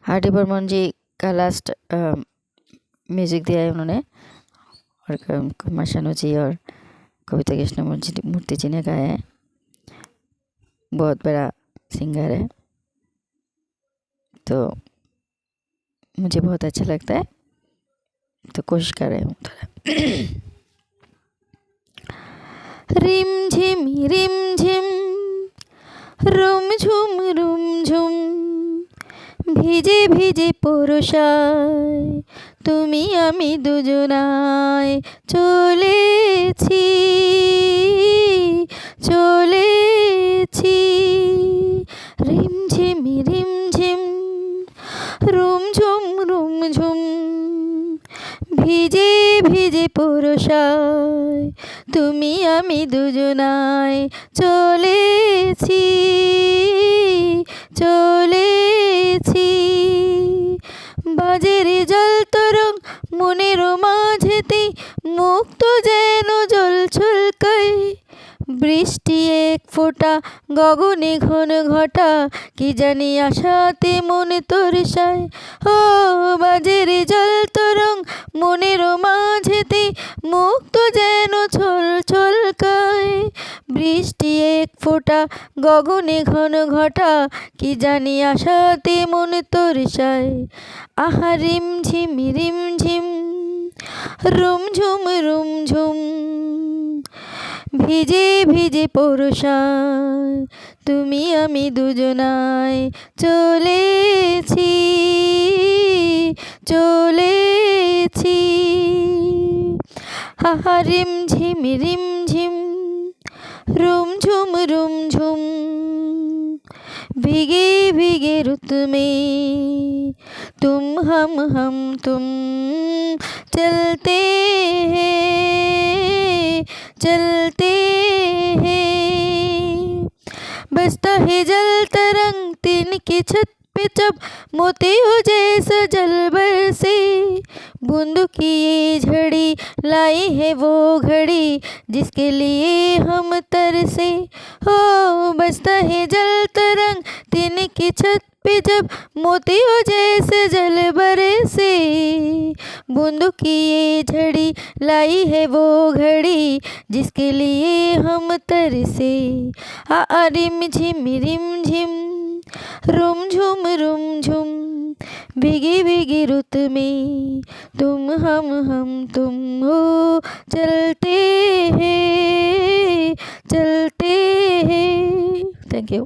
R D Burman जी का last music दिया है उन्होंने, और कुमार शानू जी और कविता कृष्णमूर्ति जी ने गाया है। बहुत बड़ा सिंगर है, तो मुझे बहुत अच्छा लगता है, तो कोशिश कर रही हूँ थोड़ा। रिम झिम रुम झुम ভিজে ভিজে পরশায় তুমি আমি দুজনায় চলেছি চলেছি রিমঝিম রুমঝুম ভিজে ভিজে পরশায় তুমি আমি দুজনায় চলেছি চলেছি বাজে রে জল তরঙ্গ মনের মাঝেতে মুক্ত যেন জল ছলকায় বৃষ্টি এক ফোঁটা গগনে ঘন ঘটা কি জানি আশাতে মন তরসায়। ও বাজে রে জল তরঙ্গ মনের মাঝেতে মুক্ত যেন ছলকায় বৃষ্টি এক ফোঁটা গগনে ঘন ঘটা কি জানি আশাতে মন তরসায়। আহা রিমঝিম রুমঝুম ভিজে ভিজে পরশায় তুমি আমি দুজনায় চলেছি চলেছি। আহা রিমঝিম রুমঝুম भीगे भीगे रुत में तुम हम तुम चलते हैं बसता है जल तरंग तीन की छत पे जब मोती हो जैसा जल बरसे बूंदों की ये झड़ी लाई है वो घड़ी जिसके लिए हम तरसे। हो बसता है जल तरंग तीन की छत पे जब मोती हो जैसे जल बरसे बूंदों की ये झड़ी लाई है वो घड़ी जिसके लिए हम तरसे। आ रिमझिम रुमझुम भीगी भीगी रुत में तुम हम तुम हो चलते हैं। Thank you.